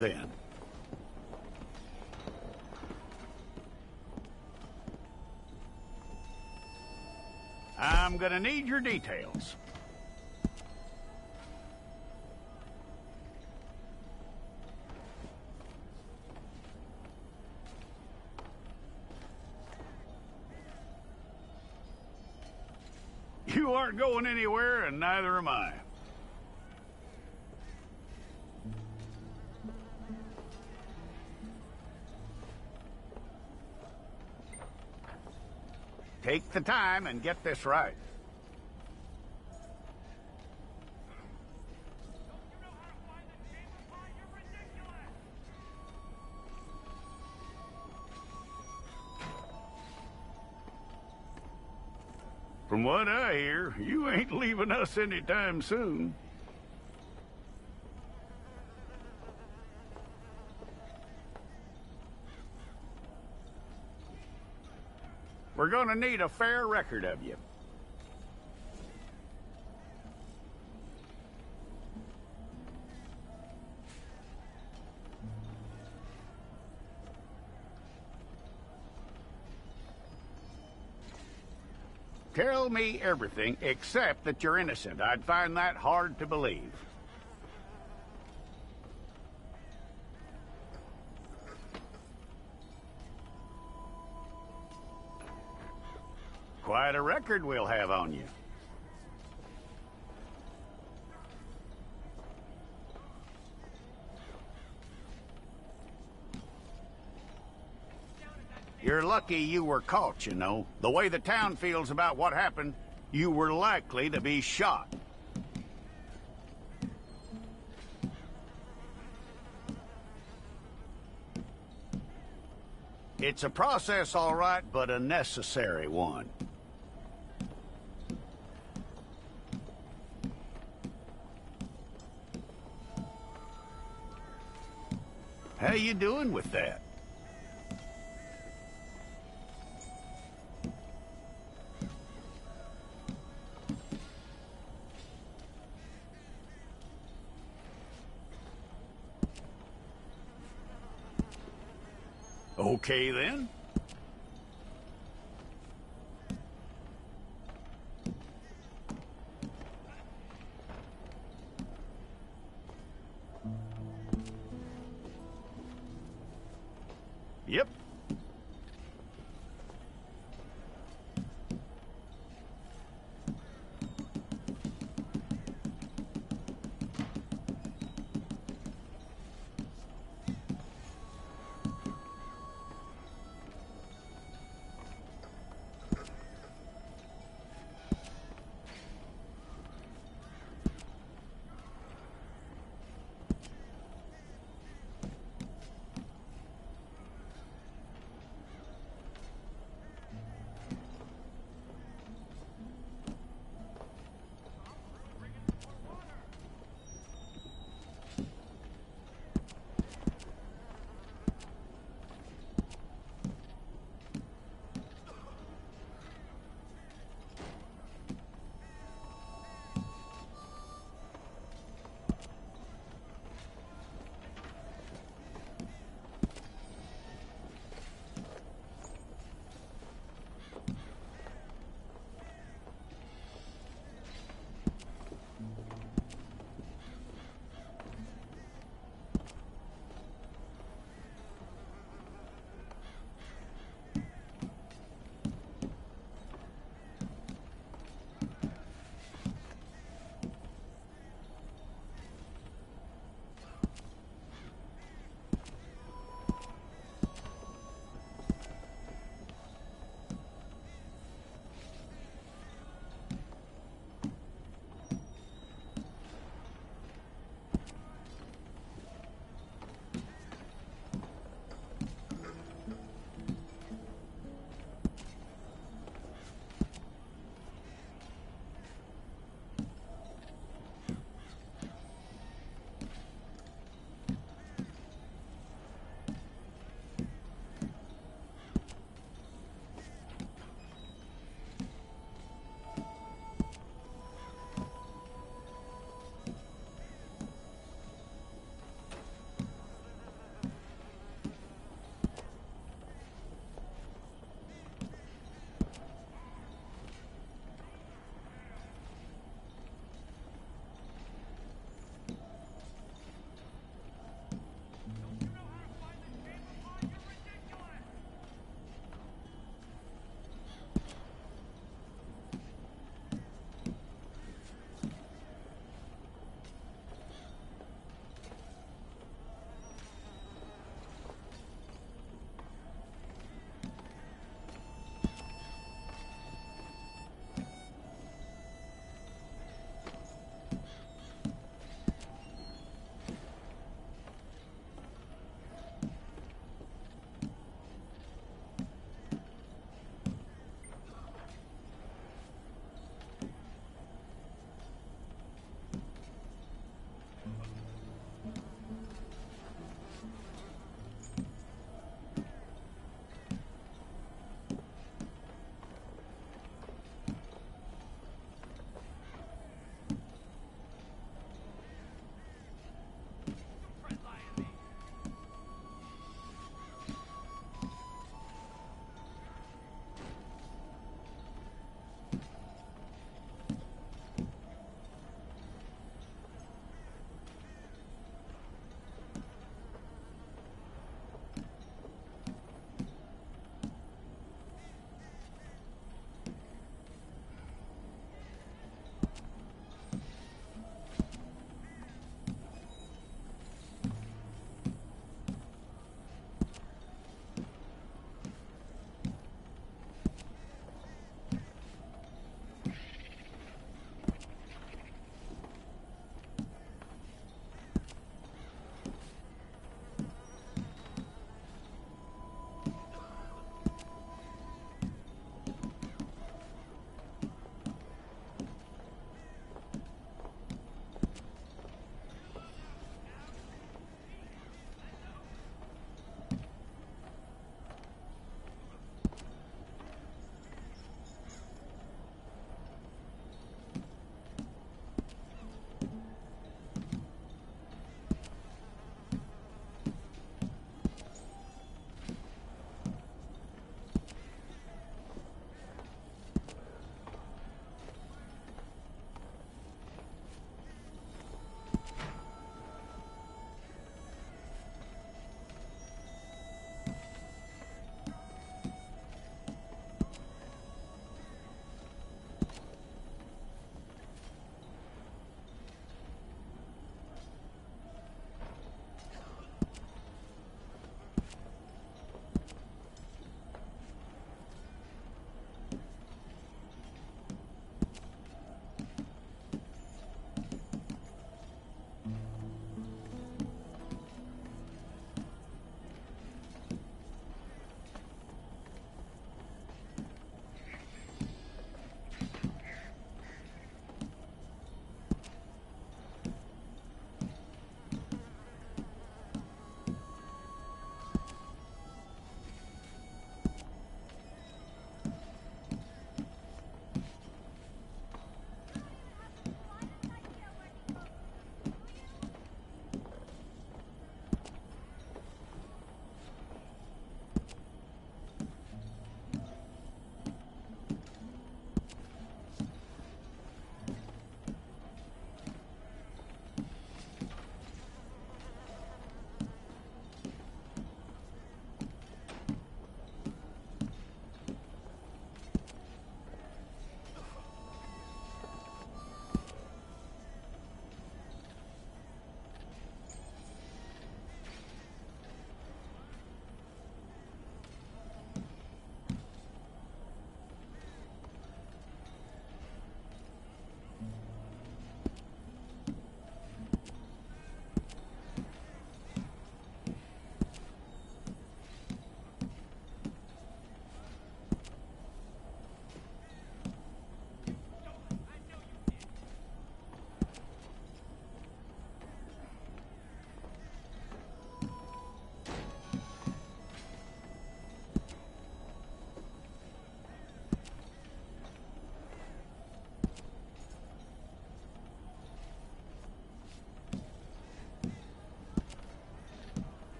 then. I'm gonna need your details. You aren't going anywhere, and neither am I. Take the time and get this right. From what I hear, you ain't leaving us anytime soon. We're gonna need a fair record of you. Tell me everything except that you're innocent. I'd find that hard to believe. Quite a record we'll have on you. You're lucky you were caught, you know. The way the town feels about what happened, you were likely to be shot. It's a process, all right, but a necessary one. How you doing with that? Okay, then. Yep.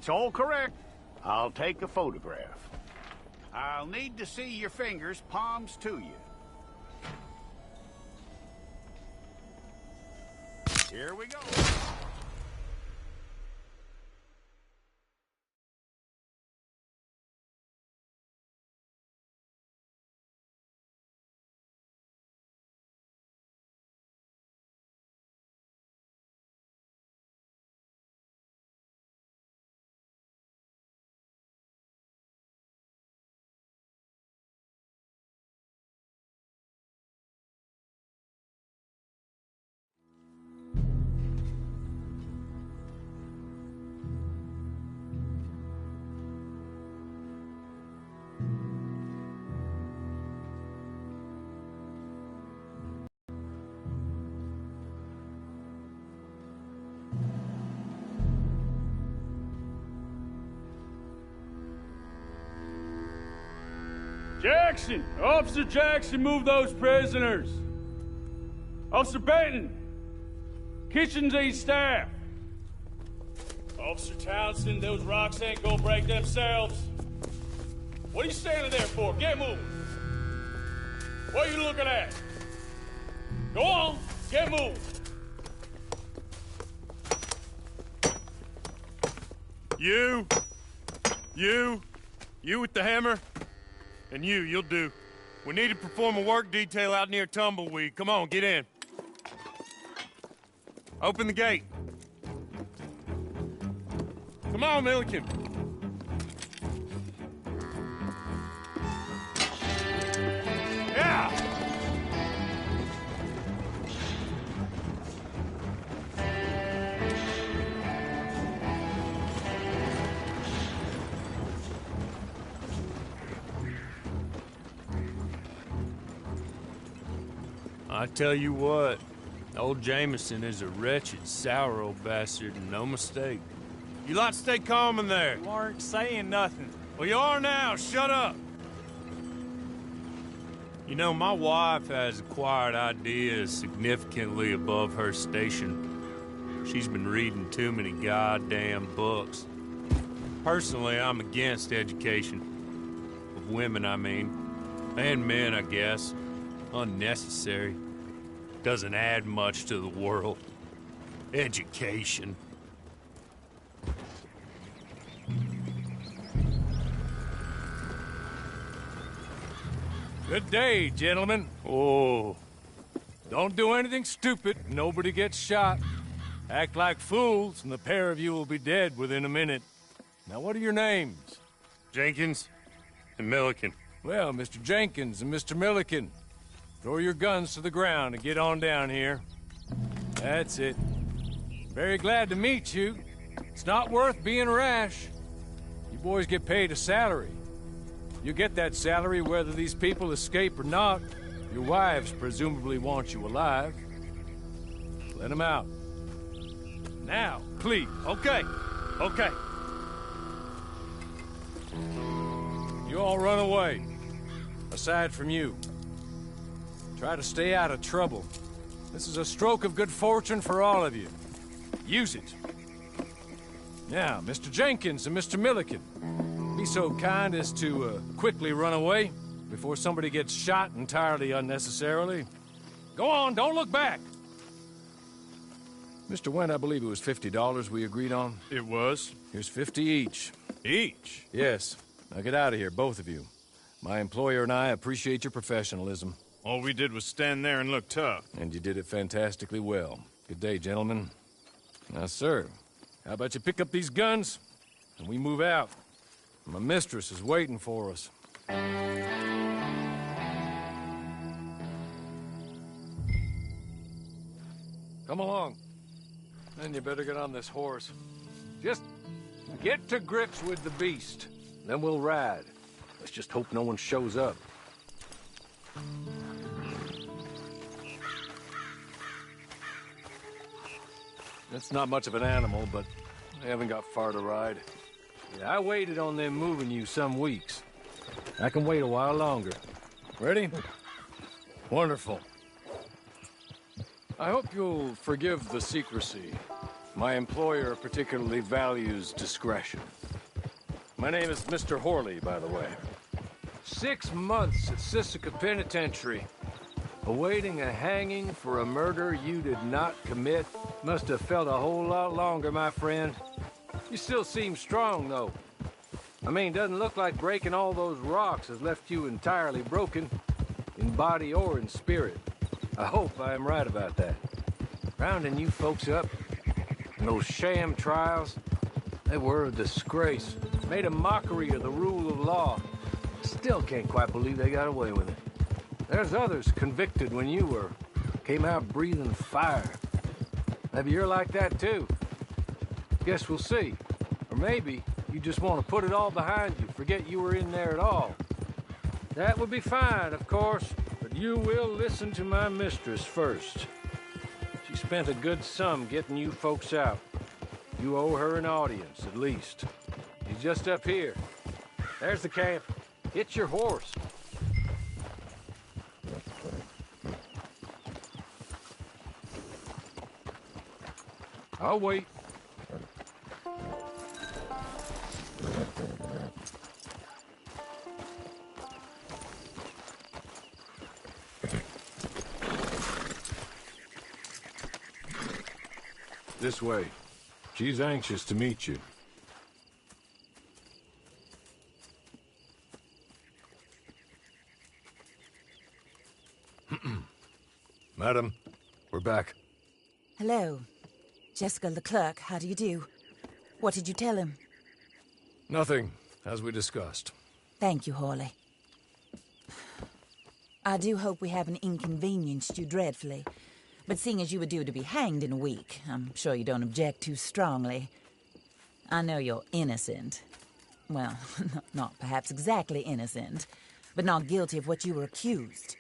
It's all correct. I'll take a photograph. I'll need to see your fingers, palms to you. Here we go. Jackson! Officer Jackson, move those prisoners! Officer Benton! Kitchens aid staff! Officer Townsend, those rocks ain't gonna break themselves. What are you standing there for? Get moving! What are you looking at? Go on, get moving! You with the hammer? And you'll do. We need to perform a work detail out near Tumbleweed. Come on, get in. Open the gate. Come on, Milliken. Yeah! I tell you what, old Jameson is a wretched, sour old bastard, and no mistake. You lot stay calm in there. You aren't saying nothing. Well, you are now. Shut up. You know, my wife has acquired ideas significantly above her station. She's been reading too many goddamn books. Personally, I'm against education. Of women, I mean. And men, I guess. Unnecessary. Doesn't add much to the world. Education. Good day, gentlemen. Oh. Don't do anything stupid. Nobody gets shot. Act like fools, and the pair of you will be dead within a minute. Now, what are your names? Jenkins and Milliken. Well, Mr. Jenkins and Mr. Milliken, throw your guns to the ground and get on down here. That's it. Very glad to meet you. It's not worth being rash. You boys get paid a salary. You get that salary whether these people escape or not. Your wives presumably want you alive. Let them out. Now, please. Okay. You all run away. Aside from you. Try to stay out of trouble. This is a stroke of good fortune for all of you. Use it. Now, Mr. Jenkins and Mr. Milliken, be so kind as to quickly run away before somebody gets shot entirely unnecessarily. Go on, don't look back. Mr. Wendt, I believe it was $50 we agreed on. It was. Here's 50 each. Each? Yes. Now get out of here, both of you. My employer and I appreciate your professionalism. All we did was stand there and look tough. And you did it fantastically well. Good day, gentlemen. Now, sir, how about you pick up these guns, and we move out? My mistress is waiting for us. Come along. Then you better get on this horse. Just get to grips with the beast. Then we'll ride. Let's just hope no one shows up. It's not much of an animal, but they haven't got far to ride. Yeah, I waited on them moving you some weeks. I can wait a while longer. Ready? Wonderful. I hope you'll forgive the secrecy. My employer particularly values discretion. My name is Mr. Horley, by the way. 6 months at Sisika Penitentiary, awaiting a hanging for a murder you did not commit. Must have felt a whole lot longer, my friend. You still seem strong, though. I mean, doesn't look like breaking all those rocks has left you entirely broken, in body or in spirit. I hope I am right about that. Rounding you folks up, and those sham trials, they were a disgrace. Made a mockery of the rule of law. Still can't quite believe they got away with it. There's others convicted when you were. Came out breathing fire. Maybe you're like that too. Guess we'll see. Or maybe you just want to put it all behind you, forget you were in there at all. That would be fine, of course, but you will listen to my mistress first. She spent a good sum getting you folks out. You owe her an audience, at least. She's just up here. There's the camp. Get your horse. I'll wait. This way. She's anxious to meet you. Madam, we're back. Hello. Jessica Leclerc, how do you do? What did you tell him? Nothing, as we discussed. Thank you, Horley. I do hope we haven't inconvenienced you dreadfully. But seeing as you were due to be hanged in a week, I'm sure you don't object too strongly. I know you're innocent. Well, not perhaps exactly innocent, but not guilty of what you were accused.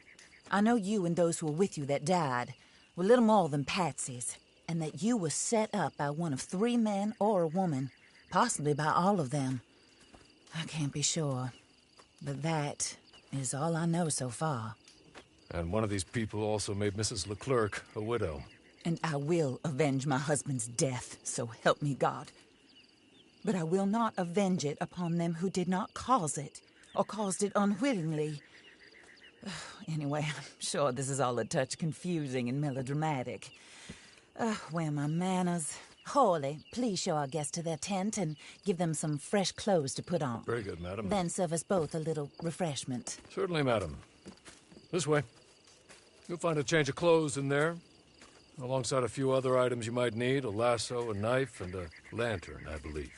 I know you and those who were with you that died were little more than patsies, and that you were set up by one of 3 men or a woman, possibly by all of them. I can't be sure, but that is all I know so far. And one of these people also made Mrs. Leclerc a widow. And I will avenge my husband's death, so help me God. But I will not avenge it upon them who did not cause it, or caused it unwittingly. Anyway, I'm sure this is all a touch confusing and melodramatic. Where are my manners? Horley, please show our guests to their tent and give them some fresh clothes to put on. Very good, madam. Then serve us both a little refreshment. Certainly, madam. This way. You'll find a change of clothes in there, alongside a few other items you might need, a lasso, a knife, and a lantern, I believe.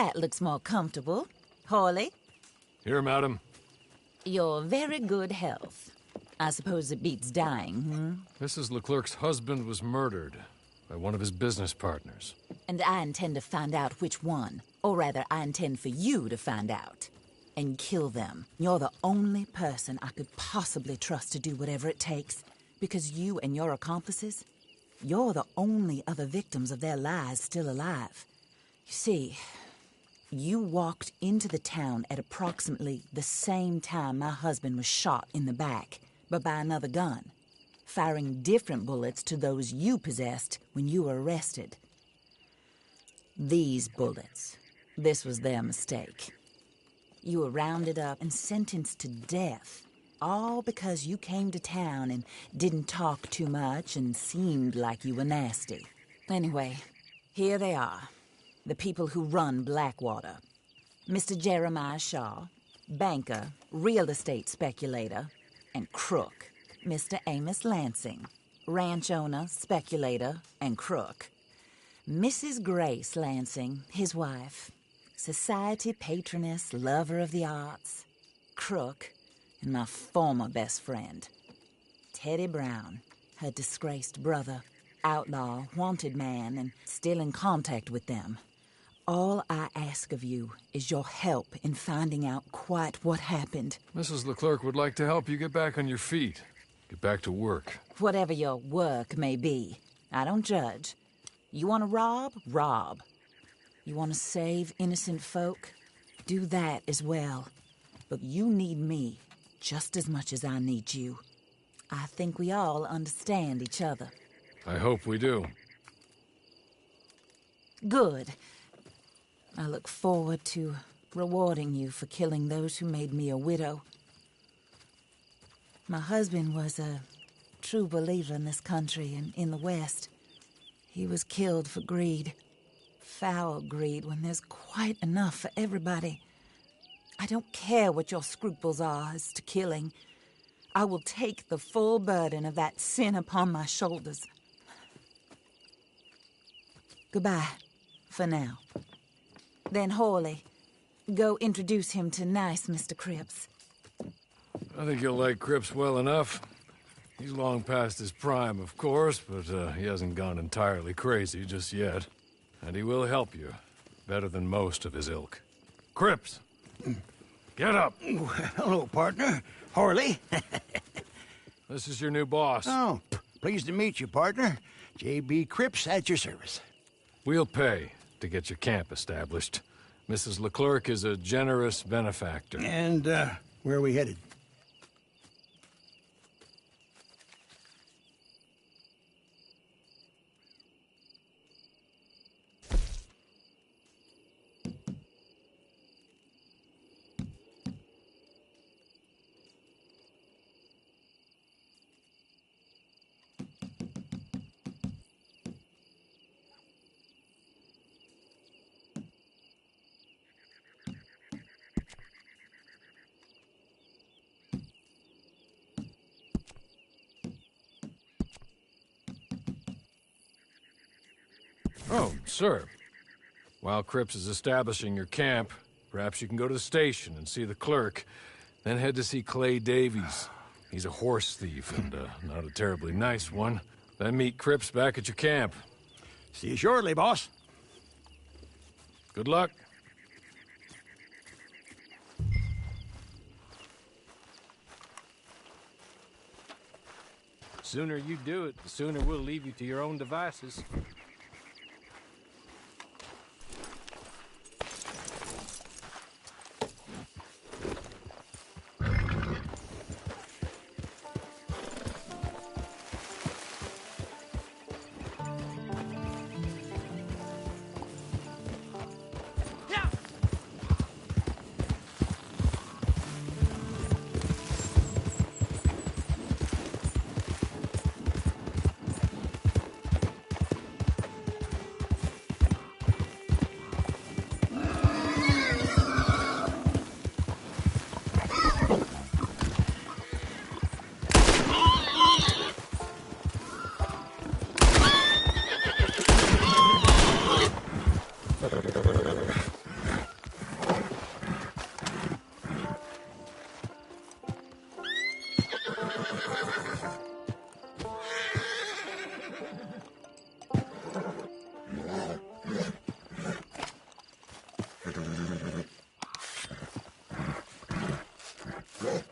that looks more comfortable. Hawley, Here, madam. your very good health. I suppose it beats dying, Mrs. Leclerc's husband was murdered by one of his business partners. And I intend to find out which one. Or rather, I intend for you to find out. And kill them. You're the only person I could possibly trust to do whatever it takes. Because you and your accomplices, you're the only other victims of their lies still alive. You see, you walked into the town at approximately the same time my husband was shot in the back, but by another gun, firing different bullets to those you possessed when you were arrested. These bullets, this was their mistake. You were rounded up and sentenced to death, all because you came to town and didn't talk too much and seemed like you were nasty. Anyway, here they are, the people who run Blackwater. Mr. Jeremiah Shaw, banker, real estate speculator, and crook. Mr. Amos Lansing, ranch owner, speculator, and crook. Mrs. Grace Lansing, his wife, society patroness, lover of the arts, crook, and my former best friend, Teddy Brown, her disgraced brother, outlaw, wanted man, and still in contact with them. All I ask of you is your help in finding out quite what happened. Mrs. Leclerc would like to help you get back on your feet. Get back to work. Whatever your work may be, I don't judge. You want to rob? Rob. You want to save innocent folk? Do that as well. But you need me just as much as I need you. I think we all understand each other. I hope we do. Good. I look forward to rewarding you for killing those who made me a widow. My husband was a true believer in this country and in the West. He was killed for greed. Foul greed when there's quite enough for everybody. I don't care what your scruples are as to killing. I will take the full burden of that sin upon my shoulders. Goodbye, for now. Then Hawley, go introduce him to nice Mr. Cripps. I think you'll like Cripps well enough. He's long past his prime, of course, but he hasn't gone entirely crazy just yet. And he will help you, better than most of his ilk. Cripps! Get up! Hello, partner. Harley. This is your new boss. Oh, pleased to meet you, partner. J.B. Cripps at your service. We'll pay to get your camp established. Mrs. Leclerc is a generous benefactor. And, where are we headed? Oh, sir. While Cripps is establishing your camp, perhaps you can go to the station and see the clerk, then head to see Clay Davies. He's a horse thief, and not a terribly nice one. Then meet Cripps back at your camp. See you shortly, boss. Good luck. Sooner you do it, the sooner we'll leave you to your own devices. God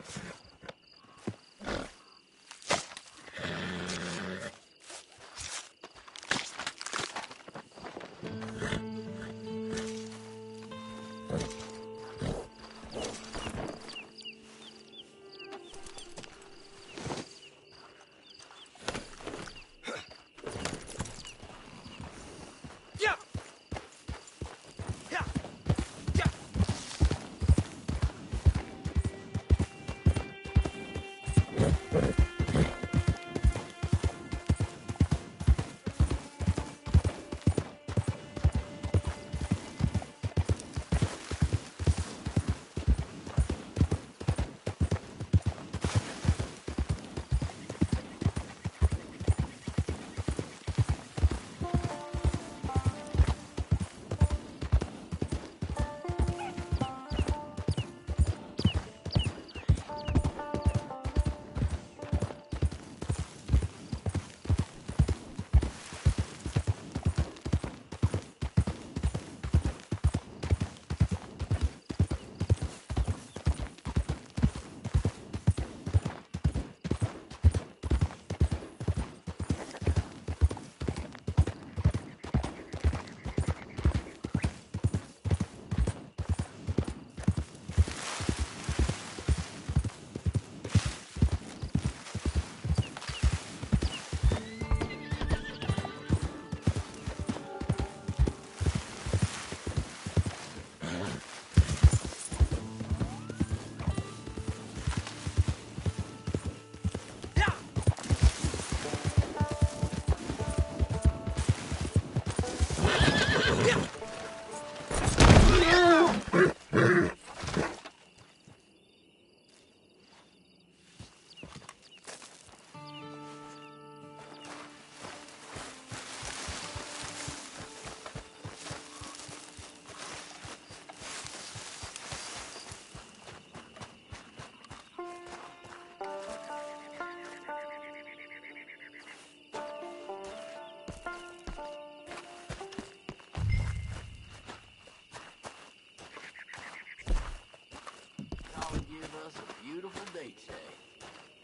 give us a beautiful day today.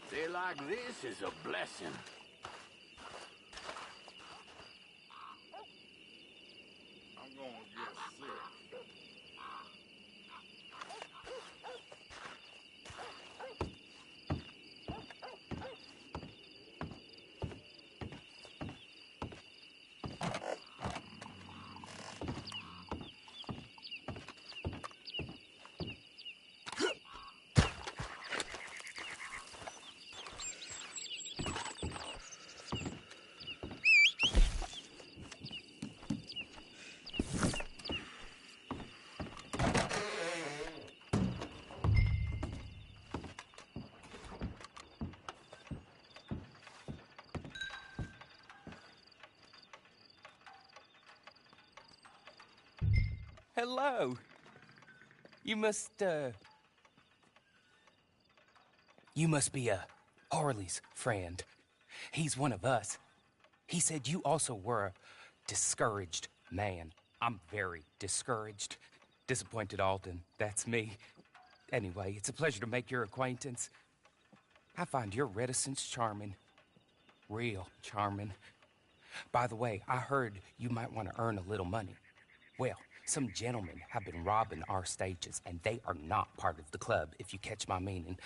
Day like this is a blessing. I'm gonna get sick. Hello. You must be Harley's friend. He's one of us. He said you also were a discouraged man. I'm very discouraged. Disappointed Alden, that's me. Anyway, it's a pleasure to make your acquaintance. I find your reticence charming. Real charming. By the way, I heard you might want to earn a little money. Well, some gentlemen have been robbing our stages, and they are not part of the club, if you catch my meaning.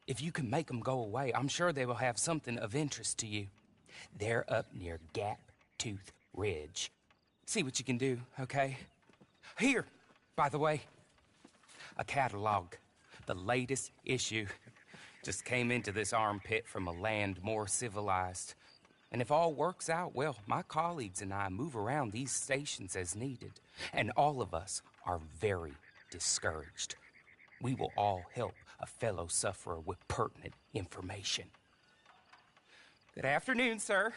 If you can make them go away, I'm sure they will have something of interest to you. They're up near Gap Tooth Ridge. See what you can do, okay? Here, by the way, a catalog. The latest issue. Just came into this armpit from a land more civilized. And if all works out, well, my colleagues and I move around these stations as needed. And all of us are very discouraged. We will all help a fellow sufferer with pertinent information. Good afternoon, sir.